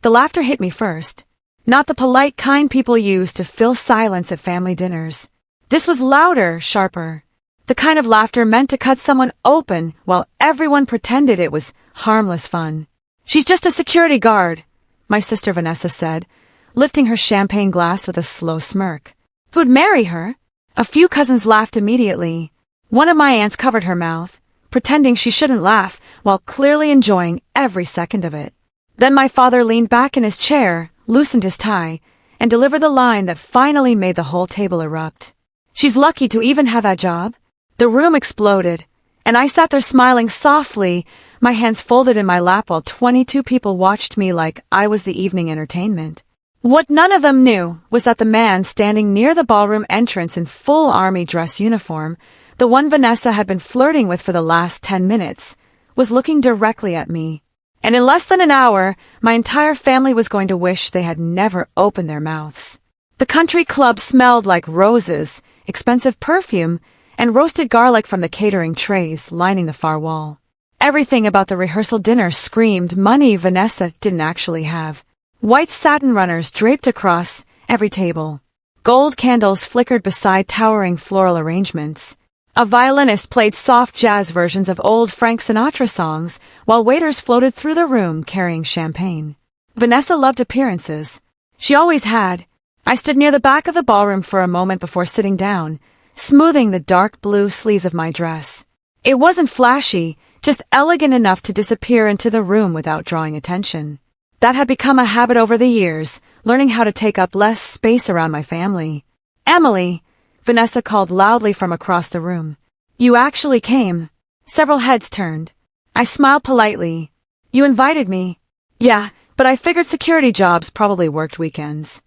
The laughter hit me first. Not the polite, kind people use to fill silence at family dinners. This was louder, sharper. The kind of laughter meant to cut someone open while everyone pretended it was harmless fun. "She's just a security guard," my sister Vanessa said, lifting her champagne glass with a slow smirk. "Who'd marry her?" A few cousins laughed immediately. One of my aunts covered her mouth, pretending she shouldn't laugh while clearly enjoying every second of it. Then my father leaned back in his chair, loosened his tie, and delivered the line that finally made the whole table erupt. "She's lucky to even have that job." The room exploded, and I sat there smiling softly, my hands folded in my lap while 22 people watched me like I was the evening entertainment. What none of them knew was that the man standing near the ballroom entrance in full army dress uniform, the one Vanessa had been flirting with for the last 10 minutes, was looking directly at me. And in less than an hour, my entire family was going to wish they had never opened their mouths. The country club smelled like roses, expensive perfume, and roasted garlic from the catering trays lining the far wall. Everything about the rehearsal dinner screamed money Vanessa didn't actually have. White satin runners draped across every table. Gold candles flickered beside towering floral arrangements. A violinist played soft jazz versions of old Frank Sinatra songs, while waiters floated through the room carrying champagne. Vanessa loved appearances. She always had. I stood near the back of the ballroom for a moment before sitting down, smoothing the dark blue sleeves of my dress. It wasn't flashy, just elegant enough to disappear into the room without drawing attention. That had become a habit over the years, learning how to take up less space around my family. "Emily," Vanessa called loudly from across the room. "You actually came." Several heads turned. I smiled politely. "You invited me." "Yeah, but I figured security jobs probably worked weekends."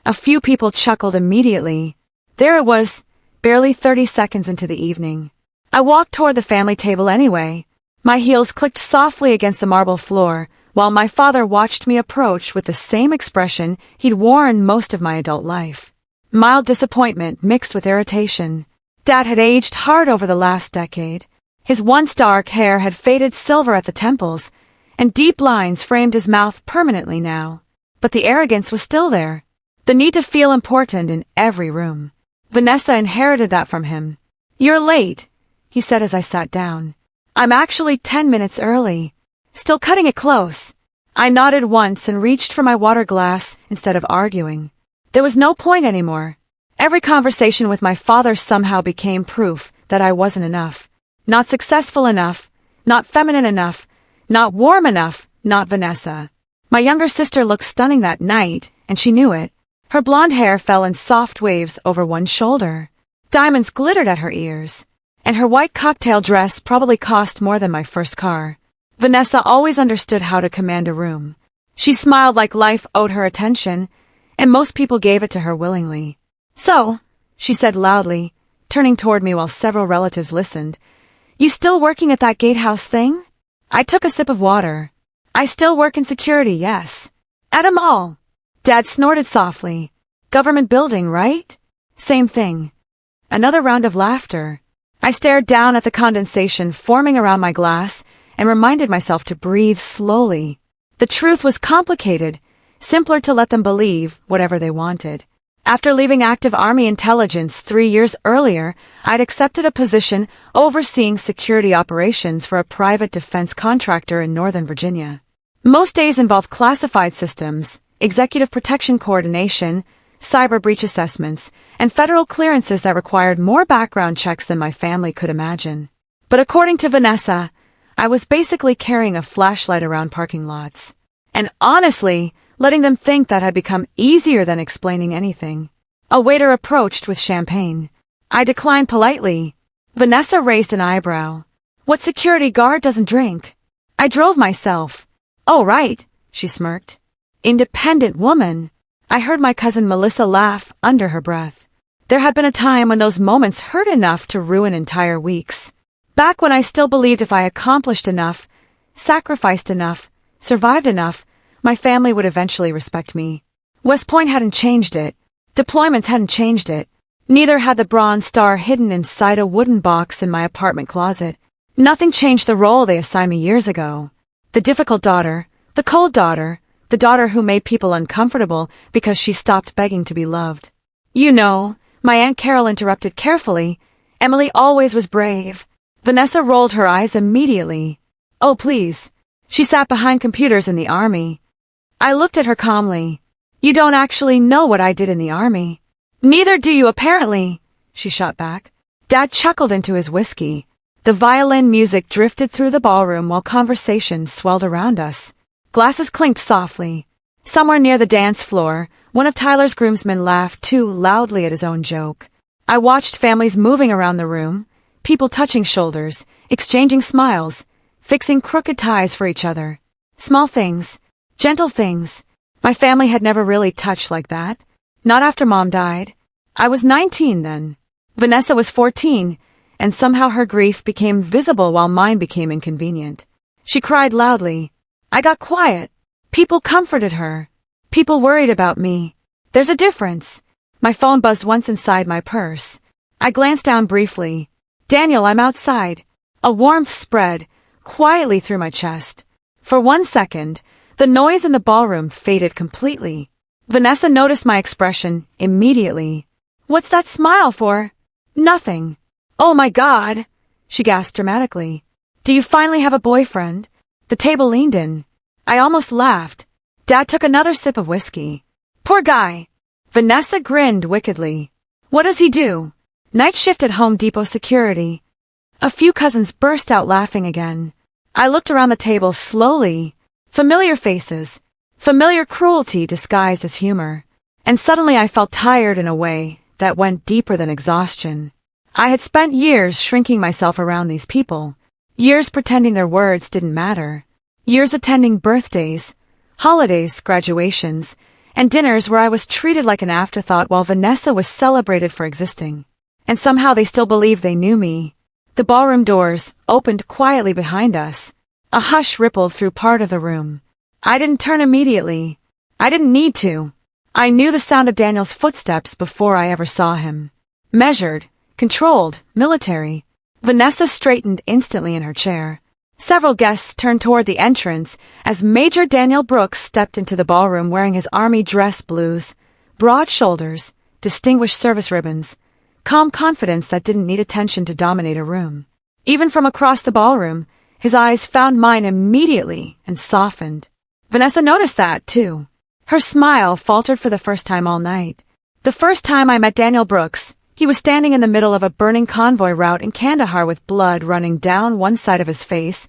A few people chuckled immediately. There it was, barely 30 seconds into the evening. I walked toward the family table anyway. My heels clicked softly against the marble floor, while my father watched me approach with the same expression he'd worn most of my adult life. Mild disappointment mixed with irritation. Dad had aged hard over the last decade. His once dark hair had faded silver at the temples, and deep lines framed his mouth permanently now. But the arrogance was still there. The need to feel important in every room. Vanessa inherited that from him. "You're late," he said as I sat down. "I'm actually 10 minutes early. Still cutting it close." I nodded once and reached for my water glass instead of arguing. There was no point anymore. Every conversation with my father somehow became proof that I wasn't enough. Not successful enough, not feminine enough, not warm enough, not Vanessa. My younger sister looked stunning that night, and she knew it. Her blonde hair fell in soft waves over one shoulder. Diamonds glittered at her ears, and her white cocktail dress probably cost more than my first car. Vanessa always understood how to command a room. She smiled like life owed her attention, and most people gave it to her willingly. "So," she said loudly, turning toward me while several relatives listened, "you still working at that gatehouse thing?" I took a sip of water. "I still work in security, yes." "At a mall?" Dad snorted softly. "Government building, right?" "Same thing." Another round of laughter. I stared down at the condensation forming around my glass and reminded myself to breathe slowly. The truth was complicated, simpler to let them believe whatever they wanted. After leaving active Army intelligence 3 years earlier, I'd accepted a position overseeing security operations for a private defense contractor in Northern Virginia. Most days involved classified systems, executive protection coordination, cyber breach assessments, and federal clearances that required more background checks than my family could imagine. But according to Vanessa, I was basically carrying a flashlight around parking lots. And honestly, letting them think that had become easier than explaining anything. A waiter approached with champagne. I declined politely. Vanessa raised an eyebrow. "What security guard doesn't drink?" I drove myself. "Oh, right," she smirked. "Independent woman." I heard my cousin Melissa laugh under her breath. There had been a time when those moments hurt enough to ruin entire weeks. Back when I still believed if I accomplished enough, sacrificed enough, survived enough, my family would eventually respect me. West Point hadn't changed it. Deployments hadn't changed it. Neither had the Bronze Star hidden inside a wooden box in my apartment closet. Nothing changed the role they assigned me years ago. The difficult daughter, the cold daughter, the daughter who made people uncomfortable because she stopped begging to be loved. You know, my Aunt Carol interrupted carefully. Emily always was brave. Vanessa rolled her eyes immediately. Oh, please. She sat behind computers in the army. I looked at her calmly. You don't actually know what I did in the army. Neither do you apparently, she shot back. Dad chuckled into his whiskey. The violin music drifted through the ballroom while conversation swelled around us. Glasses clinked softly. Somewhere near the dance floor, one of Tyler's groomsmen laughed too loudly at his own joke. I watched families moving around the room, people touching shoulders, exchanging smiles, fixing crooked ties for each other. Small things, gentle things. My family had never really touched like that. Not after Mom died. I was 19 then. Vanessa was 14, and somehow her grief became visible while mine became inconvenient. She cried loudly. I got quiet. People comforted her. People worried about me. There's a difference. My phone buzzed once inside my purse. I glanced down briefly. Daniel, I'm outside. A warmth spread quietly through my chest. For 1 second, the noise in the ballroom faded completely. Vanessa noticed my expression immediately. What's that smile for? Nothing. Oh my God, she gasped dramatically. Do you finally have a boyfriend? The table leaned in. I almost laughed. Dad took another sip of whiskey. Poor guy. Vanessa grinned wickedly. What does he do? Night shift at Home Depot security. A few cousins burst out laughing again. I looked around the table slowly. Familiar faces. Familiar cruelty disguised as humor. And suddenly I felt tired in a way that went deeper than exhaustion. I had spent years shrinking myself around these people. Years pretending their words didn't matter. Years attending birthdays, holidays, graduations, and dinners where I was treated like an afterthought while Vanessa was celebrated for existing. And somehow they still believed they knew me. The ballroom doors opened quietly behind us. A hush rippled through part of the room. I didn't turn immediately. I didn't need to. I knew the sound of Daniel's footsteps before I ever saw him. Measured, controlled, military. Vanessa straightened instantly in her chair. Several guests turned toward the entrance as Major Daniel Brooks stepped into the ballroom wearing his army dress blues, broad shoulders, distinguished service ribbons, calm confidence that didn't need attention to dominate a room. Even from across the ballroom, his eyes found mine immediately and softened. Vanessa noticed that, too. Her smile faltered for the first time all night. The first time I met Daniel Brooks, he was standing in the middle of a burning convoy route in Kandahar with blood running down one side of his face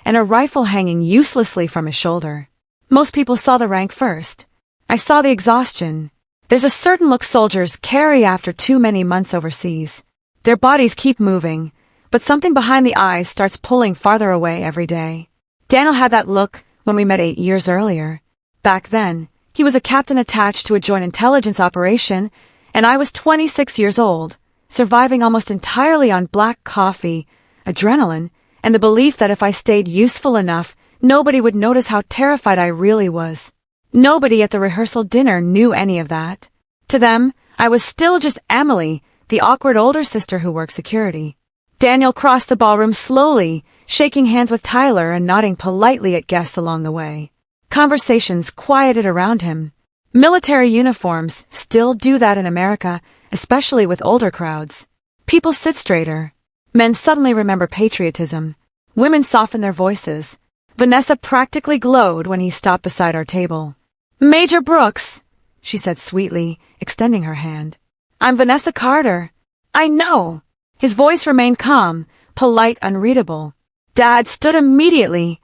and a rifle hanging uselessly from his shoulder. Most people saw the rank first. I saw the exhaustion. There's a certain look soldiers carry after too many months overseas. Their bodies keep moving, but something behind the eyes starts pulling farther away every day. Daniel had that look when we met 8 years earlier. Back then, he was a captain attached to a joint intelligence operation, and I was 26 years old, surviving almost entirely on black coffee, adrenaline, and the belief that if I stayed useful enough, nobody would notice how terrified I really was. Nobody at the rehearsal dinner knew any of that. To them, I was still just Emily, the awkward older sister who worked security. Daniel crossed the ballroom slowly, shaking hands with Tyler and nodding politely at guests along the way. Conversations quieted around him. Military uniforms still do that in America, especially with older crowds. People sit straighter. Men suddenly remember patriotism. Women soften their voices. Vanessa practically glowed when he stopped beside our table. Major Brooks, she said sweetly, extending her hand. I'm Vanessa Carter. I know. His voice remained calm, polite, unreadable. Dad stood immediately,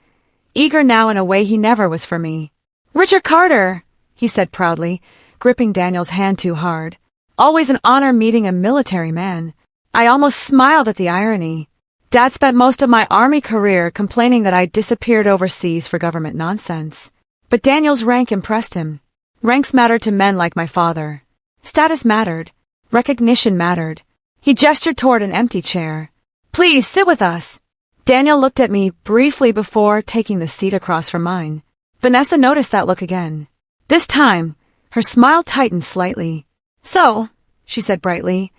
eager now in a way he never was for me. Richard Carter, he said proudly, gripping Daniel's hand too hard. Always an honor meeting a military man. I almost smiled at the irony. Dad spent most of my army career complaining that I'd disappeared overseas for government nonsense. But Daniel's rank impressed him. Ranks mattered to men like my father. Status mattered. Recognition mattered. He gestured toward an empty chair. Please sit with us. Daniel looked at me briefly before taking the seat across from mine. Vanessa noticed that look again. This time, her smile tightened slightly. So, she said brightly,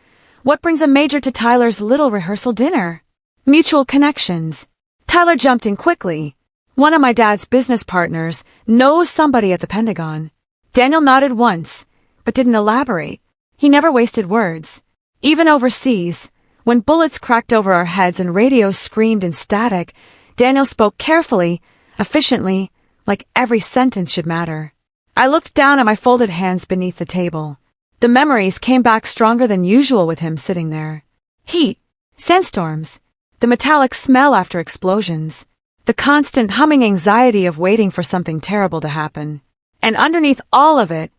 what brings a major to Tyler's little rehearsal dinner? Mutual connections. Tyler jumped in quickly. One of my dad's business partners knows somebody at the Pentagon. Daniel nodded once, but didn't elaborate. He never wasted words. Even overseas, when bullets cracked over our heads and radios screamed in static, Daniel spoke carefully, efficiently, like every sentence should matter. I looked down at my folded hands beneath the table. The memories came back stronger than usual with him sitting there. Heat, sandstorms, the metallic smell after explosions, the constant humming anxiety of waiting for something terrible to happen. And underneath all of it,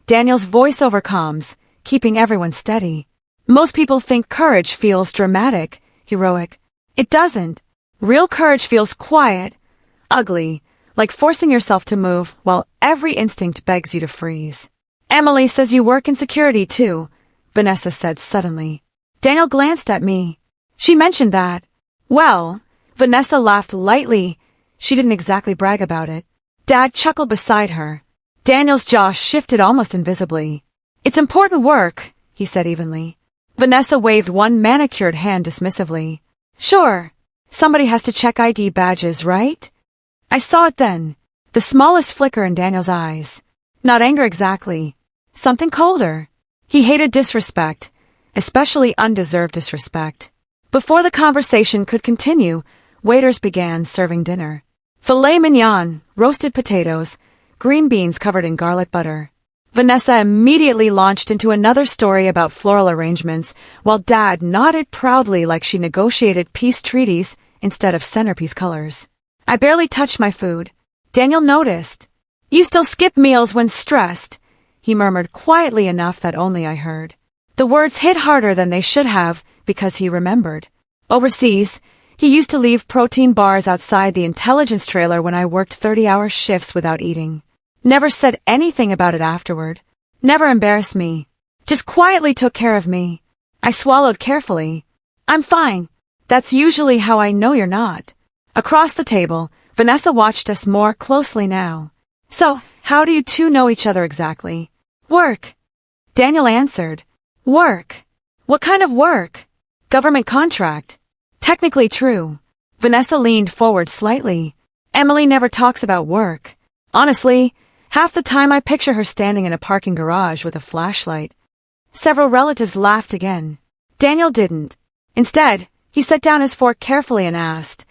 Daniel's voice over comms, keeping everyone steady. Most people think courage feels dramatic, heroic. It doesn't. Real courage feels quiet, ugly, like forcing yourself to move while every instinct begs you to freeze. Emily says you work in security too, Vanessa said suddenly. Daniel glanced at me. She mentioned that. Well, Vanessa laughed lightly. She didn't exactly brag about it. Dad chuckled beside her. Daniel's jaw shifted almost invisibly. It's important work, he said evenly. Vanessa waved one manicured hand dismissively. Sure. Somebody has to check ID badges, right? I saw it then. The smallest flicker in Daniel's eyes. Not anger exactly. Something colder. He hated disrespect, especially undeserved disrespect. Before the conversation could continue, waiters began serving dinner. Filet mignon, roasted potatoes, green beans covered in garlic butter. Vanessa immediately launched into another story about floral arrangements, while Dad nodded proudly like she negotiated peace treaties instead of centerpiece colors. I barely touched my food. Daniel noticed. You still skip meals when stressed, he murmured quietly enough that only I heard. The words hit harder than they should have because he remembered. Overseas, he used to leave protein bars outside the intelligence trailer when I worked 30-hour shifts without eating. Never said anything about it afterward. Never embarrassed me. Just quietly took care of me. I swallowed carefully. I'm fine. That's usually how I know you're not. Across the table, Vanessa watched us more closely now. So, how do you two know each other exactly? Work. Daniel answered. Work. What kind of work? Government contract. Technically true. Vanessa leaned forward slightly. Emily never talks about work. Honestly, half the time I picture her standing in a parking garage with a flashlight. Several relatives laughed again. Daniel didn't. Instead, he set down his fork carefully and asked,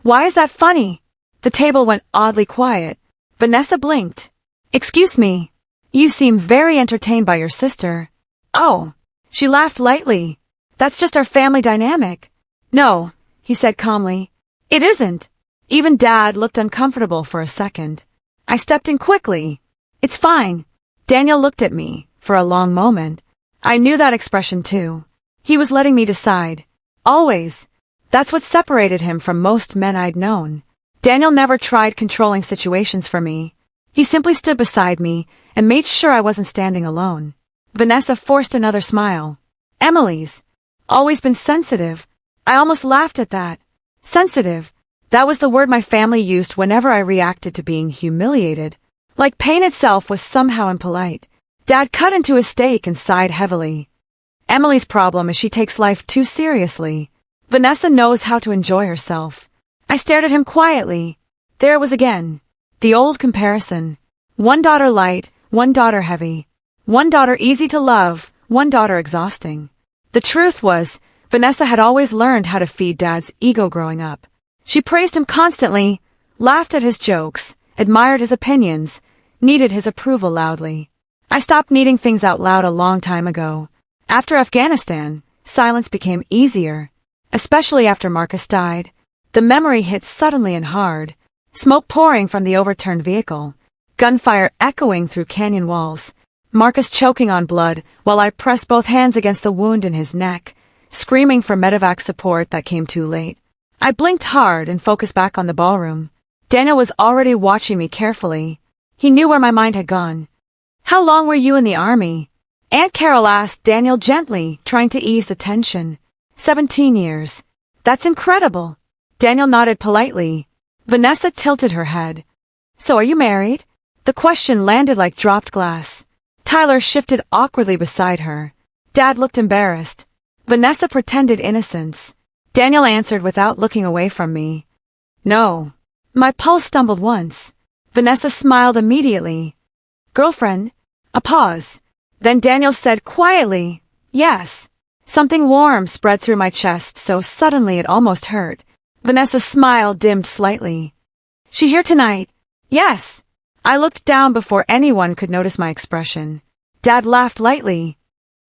Why is that funny? The table went oddly quiet. Vanessa blinked. Excuse me. You seem very entertained by your sister. Oh. She laughed lightly. That's just our family dynamic. No, he said calmly. It isn't. Even Dad looked uncomfortable for a second. I stepped in quickly. It's fine. Daniel looked at me for a long moment. I knew that expression too. He was letting me decide. Always. That's what separated him from most men I'd known. Daniel never tried controlling situations for me. He simply stood beside me and made sure I wasn't standing alone. Vanessa forced another smile. Emily's always been sensitive. I almost laughed at that. Sensitive. That was the word my family used whenever I reacted to being humiliated. Like pain itself was somehow impolite. Dad cut into his steak and sighed heavily. Emily's problem is she takes life too seriously. Vanessa knows how to enjoy herself. I stared at him quietly. There it was again. The old comparison. One daughter light, one daughter heavy. One daughter easy to love, one daughter exhausting. The truth was, Vanessa had always learned how to feed Dad's ego growing up. She praised him constantly, laughed at his jokes, admired his opinions, needed his approval loudly. I stopped needing things out loud a long time ago. After Afghanistan, silence became easier. Especially after Marcus died. The memory hit suddenly and hard. Smoke pouring from the overturned vehicle. Gunfire echoing through canyon walls. Marcus choking on blood while I pressed both hands against the wound in his neck, screaming for medevac support that came too late. I blinked hard and focused back on the ballroom. Daniel was already watching me carefully. He knew where my mind had gone. How long were you in the army? Aunt Carol asked Daniel gently, trying to ease the tension. 17 years. That's incredible. Daniel nodded politely. Vanessa tilted her head. So are you married? The question landed like dropped glass. Tyler shifted awkwardly beside her. Dad looked embarrassed. Vanessa pretended innocence. Daniel answered without looking away from me. No. My pulse stumbled once. Vanessa smiled immediately. Girlfriend? A pause. Then Daniel said quietly, yes. Something warm spread through my chest so suddenly it almost hurt. Vanessa's smile dimmed slightly. She here tonight? Yes. I looked down before anyone could notice my expression. Dad laughed lightly.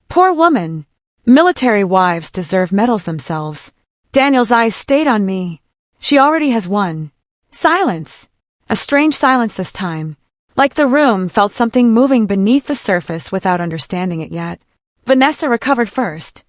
Poor woman. Military wives deserve medals themselves. Daniel's eyes stayed on me. She already has one. Silence. A strange silence this time. Like the room felt something moving beneath the surface without understanding it yet. Vanessa recovered first.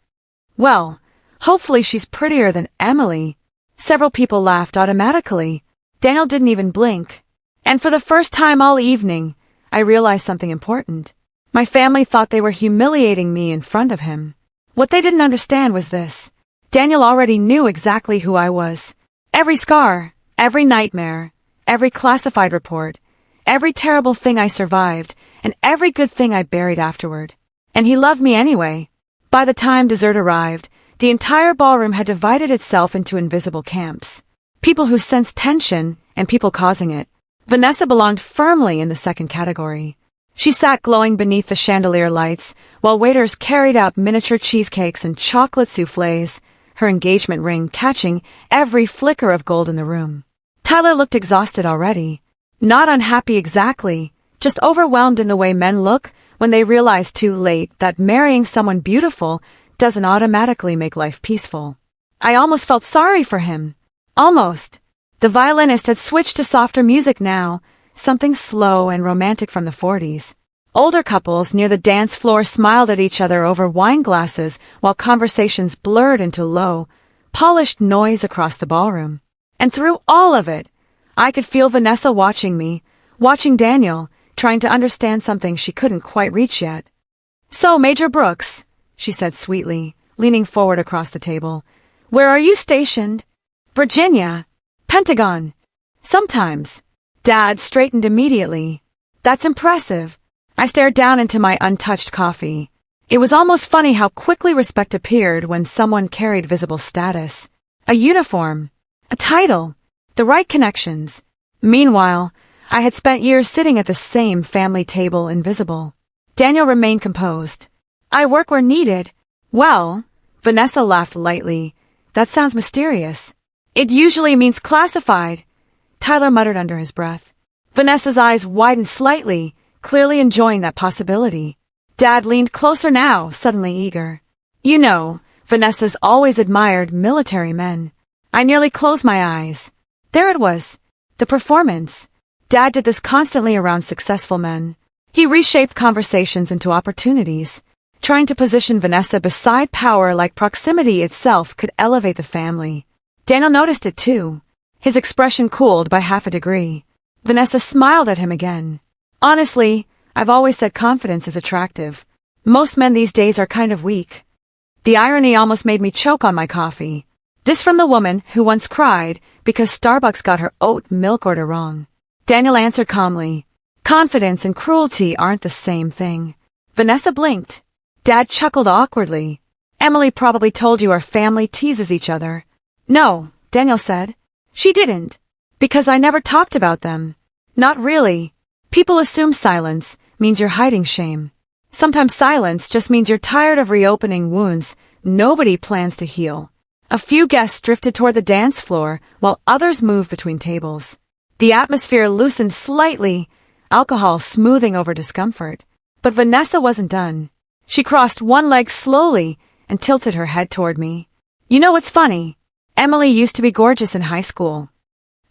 Well, hopefully she's prettier than Emily. Several people laughed automatically. Daniel didn't even blink. And for the first time all evening, I realized something important. My family thought they were humiliating me in front of him. What they didn't understand was this. Daniel already knew exactly who I was. Every scar, every nightmare, every classified report, every terrible thing I survived, and every good thing I buried afterward. And he loved me anyway. By the time dessert arrived, the entire ballroom had divided itself into invisible camps. People who sensed tension and people causing it. Vanessa belonged firmly in the second category. She sat glowing beneath the chandelier lights, while waiters carried out miniature cheesecakes and chocolate soufflés, her engagement ring catching every flicker of gold in the room. Tyler looked exhausted already. Not unhappy exactly, just overwhelmed in the way men look when they realize too late that marrying someone beautiful doesn't automatically make life peaceful. I almost felt sorry for him. Almost. The violinist had switched to softer music now, something slow and romantic from the 40s. Older couples near the dance floor smiled at each other over wine glasses while conversations blurred into low, polished noise across the ballroom. And through all of it, I could feel Vanessa watching me, watching Daniel, trying to understand something she couldn't quite reach yet. So, Major Brooks, she said sweetly, leaning forward across the table, where are you stationed? Virginia. Pentagon. Sometimes. Dad straightened immediately. That's impressive. I stared down into my untouched coffee. It was almost funny how quickly respect appeared when someone carried visible status. A uniform. A title. The right connections. Meanwhile, I had spent years sitting at the same family table invisible. Daniel remained composed. I work where needed. Well, Vanessa laughed lightly. That sounds mysterious. It usually means classified. Tyler muttered under his breath. Vanessa's eyes widened slightly, clearly enjoying that possibility. Dad leaned closer now, suddenly eager. You know, Vanessa's always admired military men. I nearly closed my eyes. There it was. The performance. Dad did this constantly around successful men. He reshaped conversations into opportunities, trying to position Vanessa beside power like proximity itself could elevate the family. Daniel noticed it too. His expression cooled by half a degree. Vanessa smiled at him again. Honestly, I've always said confidence is attractive. Most men these days are kind of weak. The irony almost made me choke on my coffee. This from the woman who once cried because Starbucks got her oat milk order wrong. Daniel answered calmly. Confidence and cruelty aren't the same thing. Vanessa blinked. Dad chuckled awkwardly. Emily probably told you our family teases each other. No, Daniel said. She didn't. Because I never talked about them. Not really. People assume silence means you're hiding shame. Sometimes silence just means you're tired of reopening wounds nobody plans to heal. A few guests drifted toward the dance floor while others moved between tables. The atmosphere loosened slightly, alcohol smoothing over discomfort. But Vanessa wasn't done. She crossed one leg slowly and tilted her head toward me. You know what's funny? Emily used to be gorgeous in high school.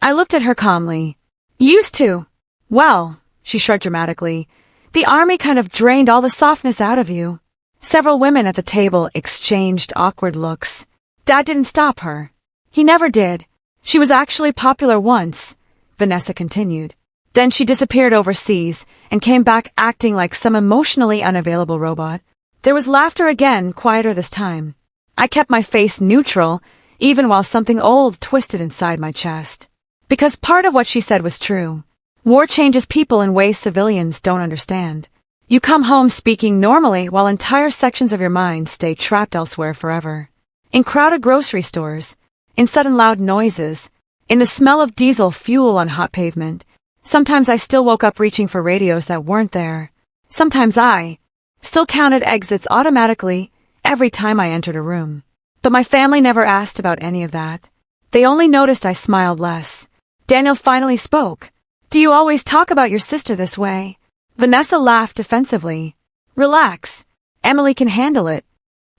I looked at her calmly. Used to? Well, she shrugged dramatically. The army kind of drained all the softness out of you. Several women at the table exchanged awkward looks. Dad didn't stop her. He never did. She was actually popular once, Vanessa continued. Then she disappeared overseas and came back acting like some emotionally unavailable robot. There was laughter again, quieter this time. I kept my face neutral, even while something old twisted inside my chest. Because part of what she said was true. War changes people in ways civilians don't understand. You come home speaking normally while entire sections of your mind stay trapped elsewhere forever. In crowded grocery stores, in sudden loud noises, in the smell of diesel fuel on hot pavement. Sometimes I still woke up reaching for radios that weren't there. Sometimes I still counted exits automatically every time I entered a room. But my family never asked about any of that. They only noticed I smiled less. Daniel finally spoke. "Do you always talk about your sister this way?" Vanessa laughed defensively. "Relax. Emily can handle it."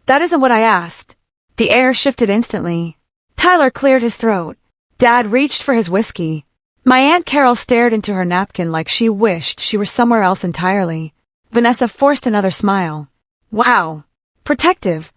"That isn't what I asked." The air shifted instantly. Tyler cleared his throat. Dad reached for his whiskey. My Aunt Carol stared into her napkin like she wished she were somewhere else entirely. Vanessa forced another smile. "Wow. Protective."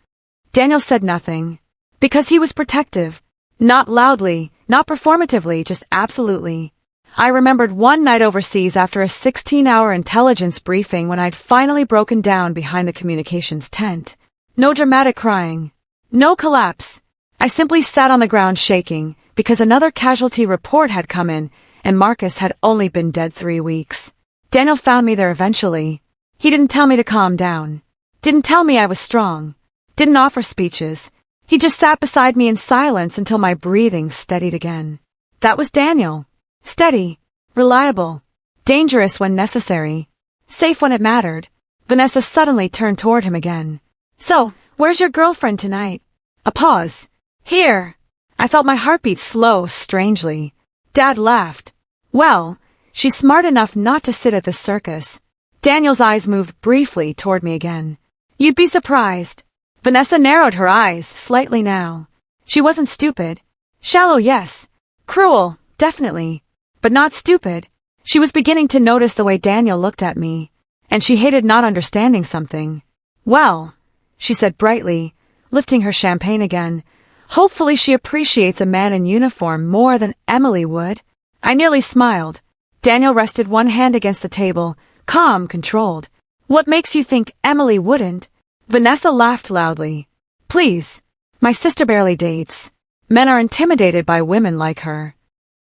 Daniel said nothing. Because he was protective. Not loudly, not performatively, just absolutely. I remembered one night overseas after a 16-hour intelligence briefing when I'd finally broken down behind the communications tent. No dramatic crying. No collapse. I simply sat on the ground shaking because another casualty report had come in and Marcus had only been dead 3 weeks. Daniel found me there eventually. He didn't tell me to calm down. Didn't tell me I was strong. Didn't offer speeches. He just sat beside me in silence until my breathing steadied again. That was Daniel. Steady, reliable, dangerous when necessary, safe when it mattered. Vanessa suddenly turned toward him again. "So, where's your girlfriend tonight?" A pause. "Here." I felt my heartbeat slow strangely. Dad laughed. "Well, she's smart enough not to sit at this circus." Daniel's eyes moved briefly toward me again. "You'd be surprised." Vanessa narrowed her eyes slightly now. She wasn't stupid. Shallow, yes. Cruel, definitely. But not stupid. She was beginning to notice the way Daniel looked at me, and she hated not understanding something. "Well," she said brightly, lifting her champagne again, "hopefully she appreciates a man in uniform more than Emily would." I nearly smiled. Daniel rested one hand against the table, calm, controlled. "What makes you think Emily wouldn't?" Vanessa laughed loudly. "Please, my sister barely dates. Men are intimidated by women like her."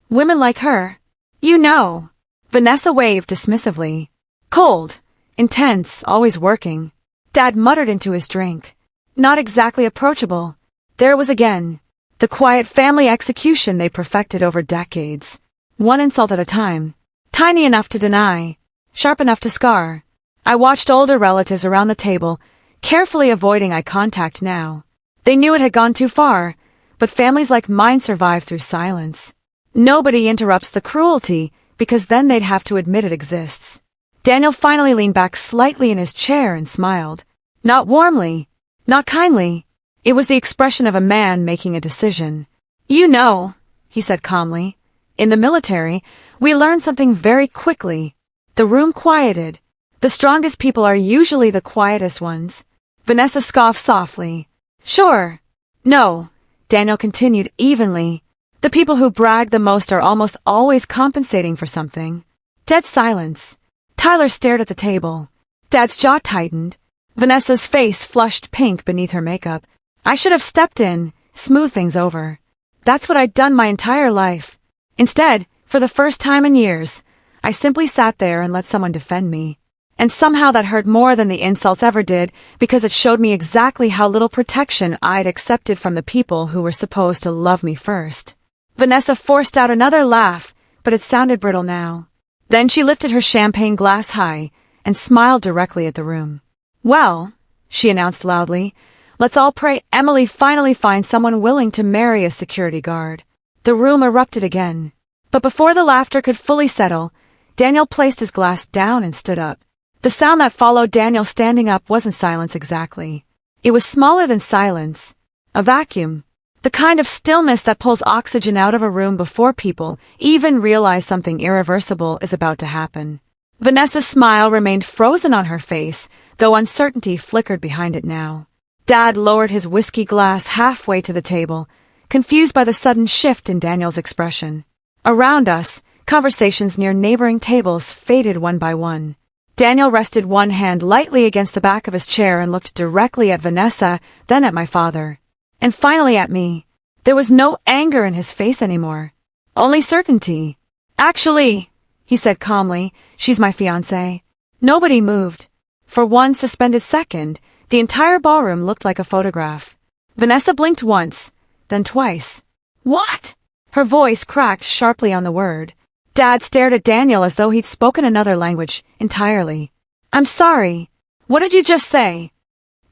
"Women like her? You know." Vanessa waved dismissively. "Cold, intense, always working." Dad muttered into his drink. "Not exactly approachable." There it was again. The quiet family execution they perfected over decades. One insult at a time. Tiny enough to deny. Sharp enough to scar. I watched older relatives around the table, carefully avoiding eye contact now. They knew it had gone too far, but families like mine survive through silence. Nobody interrupts the cruelty, because then they'd have to admit it exists. Daniel finally leaned back slightly in his chair and smiled. Not warmly, not kindly. It was the expression of a man making a decision. "You know," he said calmly, "in the military, we learn something very quickly." The room quieted. The strongest people are usually the quietest ones. Vanessa scoffed softly. "Sure. No," Daniel continued evenly. "The people who brag the most are almost always compensating for something." Dead silence. Tyler stared at the table. Dad's jaw tightened. Vanessa's face flushed pink beneath her makeup. I should have stepped in, smoothed things over. That's what I'd done my entire life. Instead, for the first time in years, I simply sat there and let someone defend me. And somehow that hurt more than the insults ever did, because it showed me exactly how little protection I'd accepted from the people who were supposed to love me first. Vanessa forced out another laugh, but it sounded brittle now. Then she lifted her champagne glass high and smiled directly at the room. "Well," she announced loudly, "let's all pray Emily finally finds someone willing to marry a security guard." The room erupted again. But before the laughter could fully settle, Daniel placed his glass down and stood up. The sound that followed Daniel standing up wasn't silence exactly. It was smaller than silence. A vacuum. The kind of stillness that pulls oxygen out of a room before people even realize something irreversible is about to happen. Vanessa's smile remained frozen on her face, though uncertainty flickered behind it now. Dad lowered his whiskey glass halfway to the table, confused by the sudden shift in Daniel's expression. Around us, conversations near neighboring tables faded one by one. Daniel rested one hand lightly against the back of his chair and looked directly at Vanessa, then at my father. And finally at me. There was no anger in his face anymore. Only certainty. "Actually," he said calmly, "she's my fiancée." Nobody moved. For one suspended second, the entire ballroom looked like a photograph. Vanessa blinked once, then twice. "What?" Her voice cracked sharply on the word. Dad stared at Daniel as though he'd spoken another language entirely. I'm sorry. What did you just say?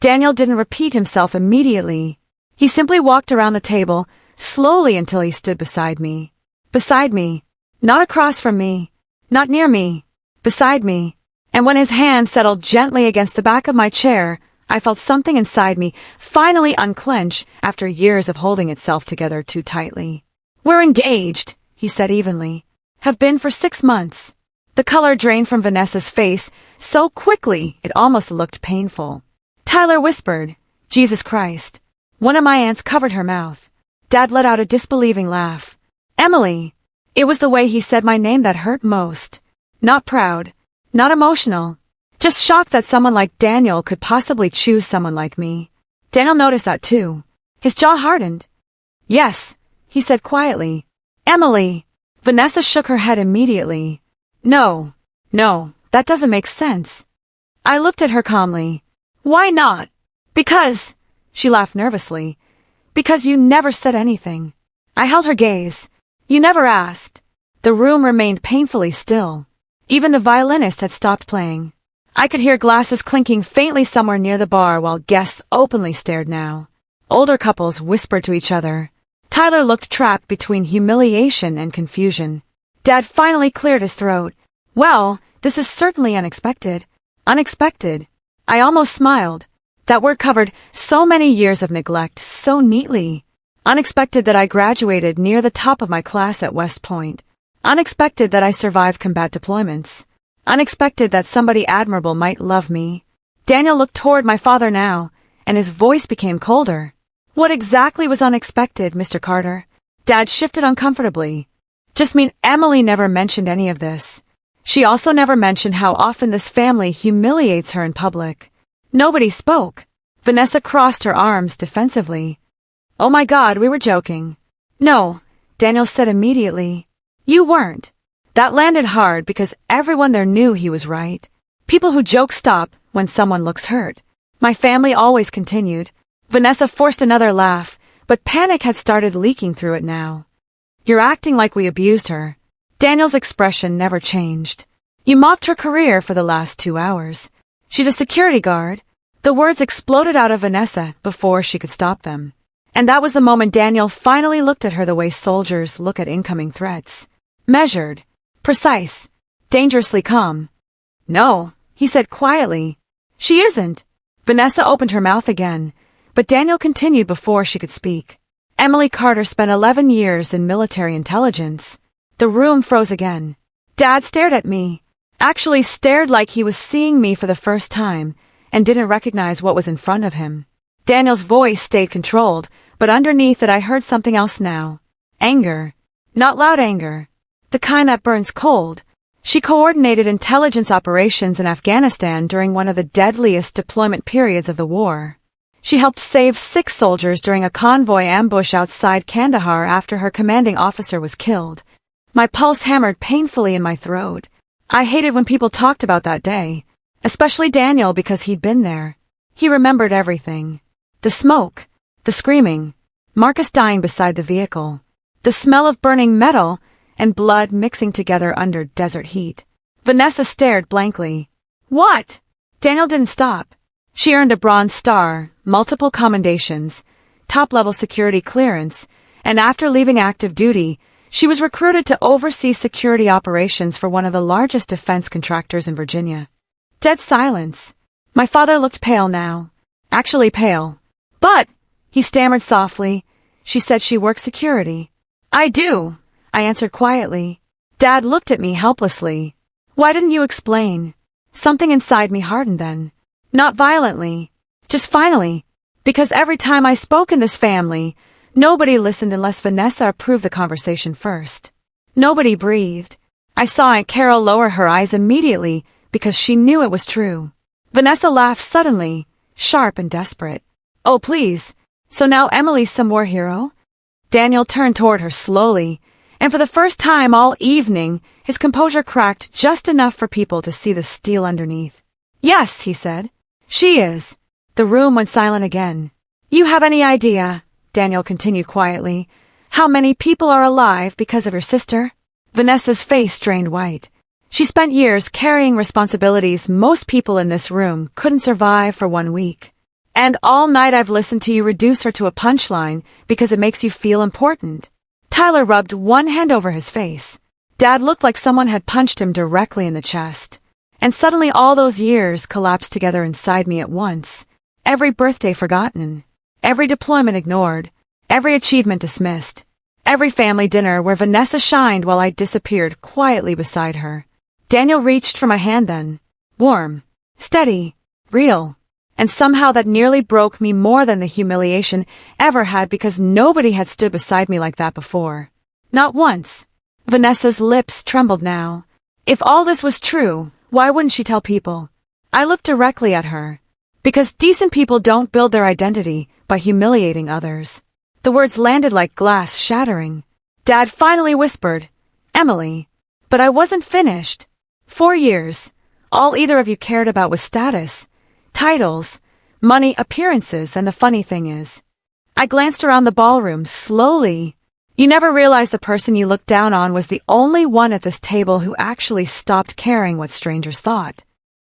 Daniel didn't repeat himself immediately. He simply walked around the table, slowly until he stood beside me. Beside me. Not across from me. Not near me. Beside me. And when his hand settled gently against the back of my chair, I felt something inside me finally unclench after years of holding itself together too tightly. We're engaged, he said evenly. Have been for 6 months. The color drained from Vanessa's face so quickly it almost looked painful. Tyler whispered, Jesus Christ. One of my aunts covered her mouth. Dad let out a disbelieving laugh. Emily. It was the way he said my name that hurt most. Not proud. Not emotional. Just shocked that someone like Daniel could possibly choose someone like me. Daniel noticed that too. His jaw hardened. Yes, he said quietly. Emily. Vanessa shook her head immediately. No, that doesn't make sense. I looked at her calmly. Why not? Because, she laughed nervously. Because you never said anything. I held her gaze. You never asked. The room remained painfully still. Even the violinist had stopped playing. I could hear glasses clinking faintly somewhere near the bar while guests openly stared now. Older couples whispered to each other. Tyler looked trapped between humiliation and confusion. Dad finally cleared his throat. Well, this is certainly unexpected. Unexpected. I almost smiled. That word covered so many years of neglect so neatly. Unexpected that I graduated near the top of my class at West Point. Unexpected that I survived combat deployments. Unexpected that somebody admirable might love me. Daniel looked toward my father now, and his voice became colder. What exactly was unexpected, Mr. Carter? Dad shifted uncomfortably. Just mean Emily never mentioned any of this. She also never mentioned how often this family humiliates her in public. Nobody spoke. Vanessa crossed her arms defensively. Oh my God, we were joking. No, Daniel said immediately. You weren't. That landed hard because everyone there knew he was right. People who joke stop when someone looks hurt. My family always continued. Vanessa forced another laugh, but panic had started leaking through it now. You're acting like we abused her. Daniel's expression never changed. You mocked her career for the last 2 hours. She's a security guard. The words exploded out of Vanessa before she could stop them. And that was the moment Daniel finally looked at her the way soldiers look at incoming threats. Measured. Precise. Dangerously calm. No, he said quietly. She isn't. Vanessa opened her mouth again, but Daniel continued before she could speak. Emily Carter spent 11 years in military intelligence. The room froze again. Dad stared at me. Actually stared like he was seeing me for the first time, and didn't recognize what was in front of him. Daniel's voice stayed controlled, but underneath it I heard something else now. Anger. Not loud anger. The kind that burns cold. She coordinated intelligence operations in Afghanistan during one of the deadliest deployment periods of the war. She helped save 6 soldiers during a convoy ambush outside Kandahar after her commanding officer was killed. My pulse hammered painfully in my throat. I hated when people talked about that day, especially Daniel because he'd been there. He remembered everything. The smoke, the screaming, Marcus dying beside the vehicle, the smell of burning metal, and blood mixing together under desert heat. Vanessa stared blankly. What? Daniel didn't stop. She earned a Bronze Star, multiple commendations, top-level security clearance, and after leaving active duty, she was recruited to oversee security operations for one of the largest defense contractors in Virginia. Dead silence. My father looked pale now. Actually pale. But, he stammered softly, she said she worked security. I do, I answered quietly. Dad looked at me helplessly. Why didn't you explain? Something inside me hardened then. Not violently. Just finally. Because every time I spoke in this family, nobody listened unless Vanessa approved the conversation first. Nobody breathed. I saw Aunt Carol lower her eyes immediately because she knew it was true. Vanessa laughed suddenly, sharp and desperate. Oh, please. So now Emily's some war hero? Daniel turned toward her slowly, and for the first time all evening, his composure cracked just enough for people to see the steel underneath. Yes, he said. She is. The room went silent again. You have any idea, Daniel continued quietly, How many people are alive because of your sister? Vanessa's face drained white. She spent years carrying responsibilities most people in this room couldn't survive for 1 week. And all night I've listened to you reduce her to a punchline because it makes you feel important. Tyler rubbed one hand over his face. Dad looked like someone had punched him directly in the chest. And suddenly all those years collapsed together inside me at once. Every birthday forgotten. Every deployment ignored. Every achievement dismissed. Every family dinner where Vanessa shined while I disappeared quietly beside her. Daniel reached for my hand then. Warm. Steady. Real. And somehow that nearly broke me more than the humiliation ever had because nobody had stood beside me like that before. Not once. Vanessa's lips trembled now. If all this was true, why wouldn't she tell people? I looked directly at her. Because decent people don't build their identity by humiliating others. The words landed like glass shattering. Dad finally whispered, Emily. But I wasn't finished. 4 years. All either of you cared about was status. Titles, money, appearances, and the funny thing is, I glanced around the ballroom slowly. You never realized the person you looked down on was the only one at this table who actually stopped caring what strangers thought.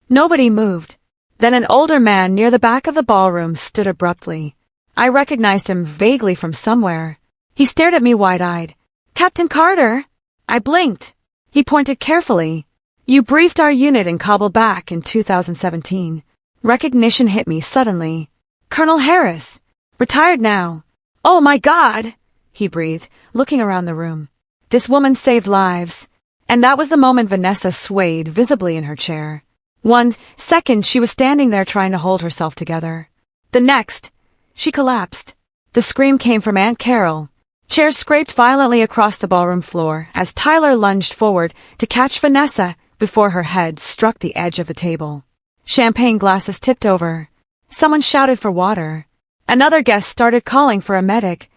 Nobody moved. Then an older man near the back of the ballroom stood abruptly. I recognized him vaguely from somewhere. He stared at me wide-eyed. Captain Carter! I blinked. He pointed carefully. You briefed our unit in Kabul back in 2017. Recognition hit me suddenly. Colonel Harris. Retired now. Oh my God! He breathed, looking around the room. This woman saved lives. And that was the moment Vanessa swayed visibly in her chair. 1 second she was standing there trying to hold herself together. The next, she collapsed. The scream came from Aunt Carol. Chairs scraped violently across the ballroom floor as Tyler lunged forward to catch Vanessa before her head struck the edge of the table. Champagne glasses tipped over. Someone shouted for water. Another guest started calling for a medic,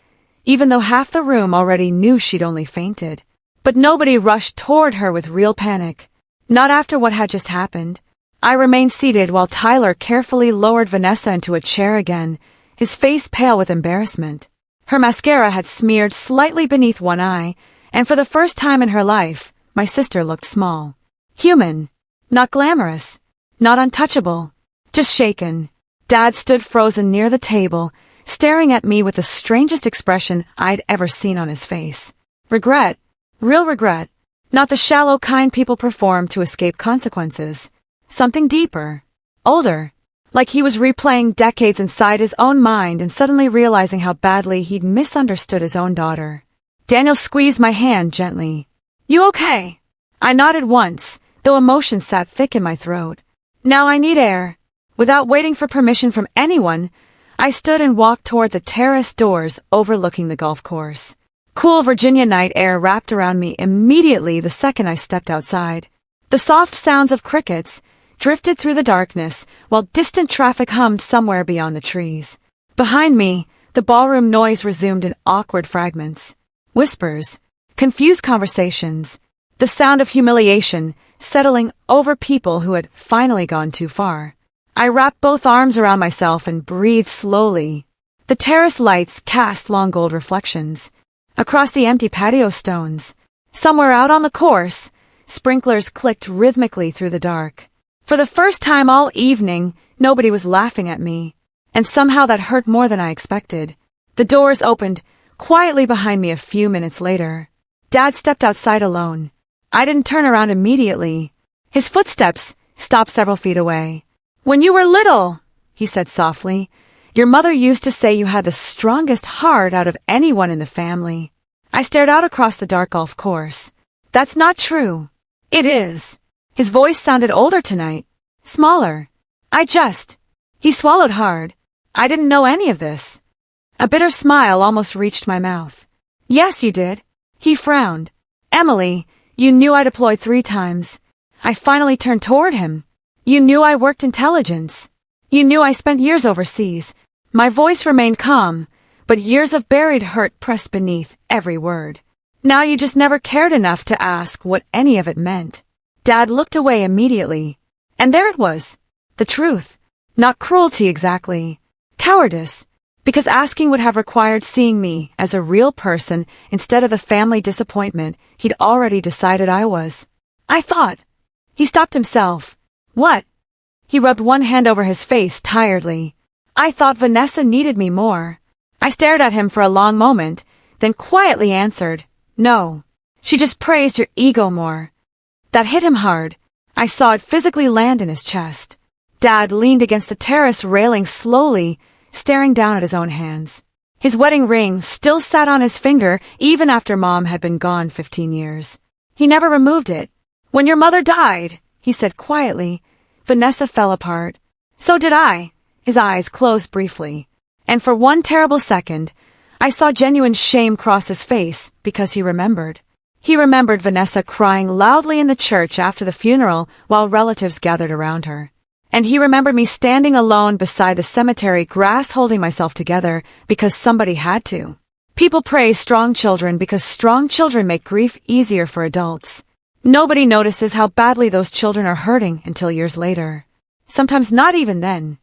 even though half the room already knew she'd only fainted. But nobody rushed toward her with real panic. Not after what had just happened. I remained seated while Tyler carefully lowered Vanessa into a chair again, his face pale with embarrassment. Her mascara had smeared slightly beneath one eye, and for the first time in her life, my sister looked small. Human. Not glamorous. Not untouchable. Just shaken. Dad stood frozen near the table, staring at me with the strangest expression I'd ever seen on his face. Regret. Real regret. Not the shallow kind people perform to escape consequences. Something deeper. Older. Like he was replaying decades inside his own mind and suddenly realizing how badly he'd misunderstood his own daughter. Daniel squeezed my hand gently. You okay? I nodded once, though emotion sat thick in my throat. Now I need air. Without waiting for permission from anyone, I stood and walked toward the terrace doors overlooking the golf course. Cool Virginia night air wrapped around me immediately the second I stepped outside. The soft sounds of crickets drifted through the darkness while distant traffic hummed somewhere beyond the trees. Behind me, the ballroom noise resumed in awkward fragments. Whispers, confused conversations, the sound of humiliation settling over people who had finally gone too far. I wrapped both arms around myself and breathed slowly. The terrace lights cast long gold reflections across the empty patio stones. Somewhere out on the course, sprinklers clicked rhythmically through the dark. For the first time all evening, nobody was laughing at me, and somehow that hurt more than I expected. The doors opened quietly behind me a few minutes later. Dad stepped outside alone. I didn't turn around immediately. His footsteps stopped several feet away. When you were little, he said softly, your mother used to say you had the strongest heart out of anyone in the family. I stared out across the dark golf course. That's not true. It is. His voice sounded older tonight. Smaller. He swallowed hard. I didn't know any of this. A bitter smile almost reached my mouth. Yes, you did. He frowned. Emily, you knew I deployed 3 times. I finally turned toward him. You knew I worked intelligence. You knew I spent years overseas. My voice remained calm, but years of buried hurt pressed beneath every word. Now you just never cared enough to ask what any of it meant. Dad looked away immediately. And there it was. The truth. Not cruelty exactly. Cowardice. Because asking would have required seeing me as a real person instead of the family disappointment he'd already decided I was. I thought. He stopped himself. What? He rubbed one hand over his face tiredly. I thought Vanessa needed me more. I stared at him for a long moment, then quietly answered, no. She just praised your ego more. That hit him hard. I saw it physically land in his chest. Dad leaned against the terrace railing slowly, staring down at his own hands. His wedding ring still sat on his finger even after Mom had been gone 15 years. He never removed it. When your mother died, he said quietly, Vanessa fell apart. So did I. His eyes closed briefly. And for one terrible second, I saw genuine shame cross his face because he remembered. He remembered Vanessa crying loudly in the church after the funeral while relatives gathered around her. And he remembered me standing alone beside the cemetery grass holding myself together because somebody had to. People praise strong children because strong children make grief easier for adults. Nobody notices how badly those children are hurting until years later. Sometimes not even then.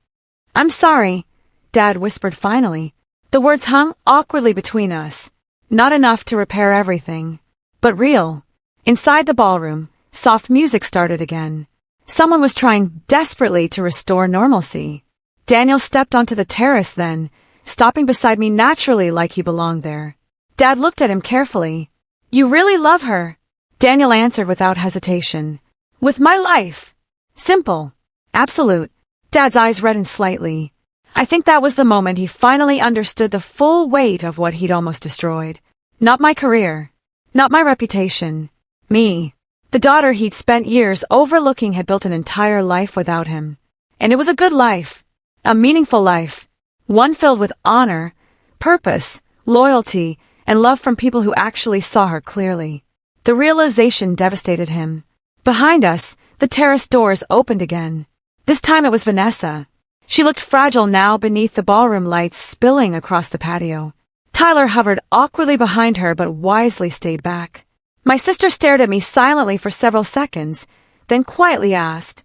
I'm sorry, Dad whispered finally. The words hung awkwardly between us. Not enough to repair everything. But real. Inside the ballroom, soft music started again. Someone was trying desperately to restore normalcy. Daniel stepped onto the terrace then, stopping beside me naturally like he belonged there. Dad looked at him carefully. You really love her, Daniel answered without hesitation. With my life. Simple. Absolute. Dad's eyes reddened slightly. I think that was the moment he finally understood the full weight of what he'd almost destroyed. Not my career. Not my reputation. Me. The daughter he'd spent years overlooking had built an entire life without him. And it was a good life. A meaningful life. One filled with honor, purpose, loyalty, and love from people who actually saw her clearly. The realization devastated him. Behind us, the terrace doors opened again. This time it was Vanessa. She looked fragile now beneath the ballroom lights spilling across the patio. Tyler hovered awkwardly behind her but wisely stayed back. My sister stared at me silently for several seconds, then quietly asked,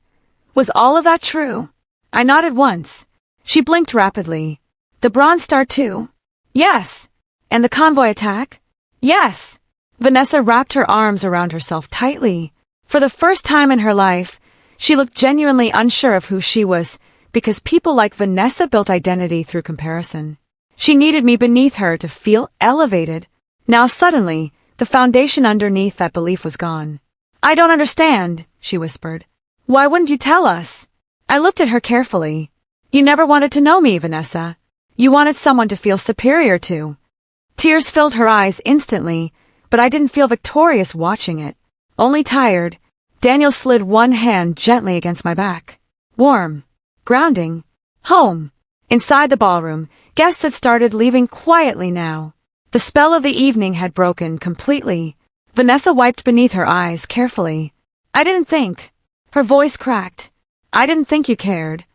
Was all of that true? I nodded once. She blinked rapidly. The Bronze Star too? Yes. And the convoy attack? Yes. Vanessa wrapped her arms around herself tightly. For the first time in her life, she looked genuinely unsure of who she was, because people like Vanessa built identity through comparison. She needed me beneath her to feel elevated. Now suddenly, the foundation underneath that belief was gone. I don't understand, she whispered. Why wouldn't you tell us? I looked at her carefully. You never wanted to know me, Vanessa. You wanted someone to feel superior to. Tears filled her eyes instantly, but I didn't feel victorious watching it. Only tired. Daniel slid one hand gently against my back. Warm. Grounding. Home. Inside the ballroom, guests had started leaving quietly now. The spell of the evening had broken completely. Vanessa wiped beneath her eyes carefully. I didn't think. Her voice cracked. I didn't think you cared.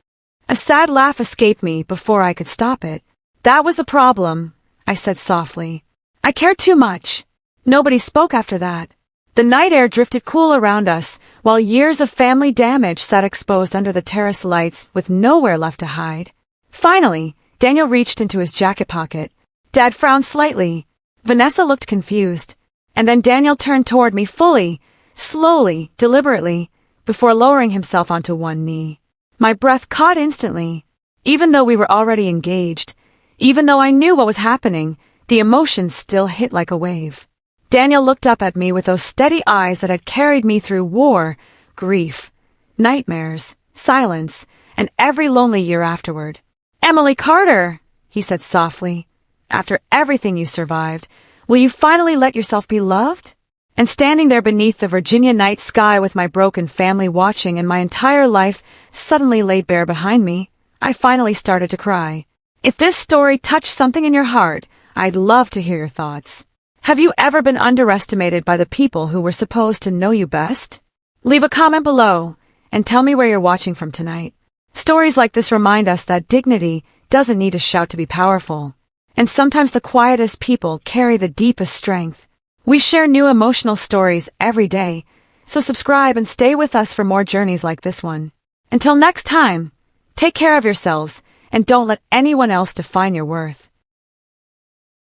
A sad laugh escaped me before I could stop it. That was the problem, I said softly. I cared too much. Nobody spoke after that. The night air drifted cool around us, while years of family damage sat exposed under the terrace lights with nowhere left to hide. Finally, Daniel reached into his jacket pocket. Dad frowned slightly. Vanessa looked confused. And then Daniel turned toward me fully, slowly, deliberately, before lowering himself onto one knee. My breath caught instantly. Even though we were already engaged, even though I knew what was happening, the emotions still hit like a wave. Daniel looked up at me with those steady eyes that had carried me through war, grief, nightmares, silence, and every lonely year afterward. Emily Carter, he said softly, after everything you survived, will you finally let yourself be loved? And standing there beneath the Virginia night sky with my broken family watching and my entire life suddenly laid bare behind me, I finally started to cry. If this story touched something in your heart, I'd love to hear your thoughts. Have you ever been underestimated by the people who were supposed to know you best? Leave a comment below and tell me where you're watching from tonight. Stories like this remind us that dignity doesn't need a shout to be powerful. And sometimes the quietest people carry the deepest strength. We share new emotional stories every day, so subscribe and stay with us for more journeys like this one. Until next time, take care of yourselves and don't let anyone else define your worth.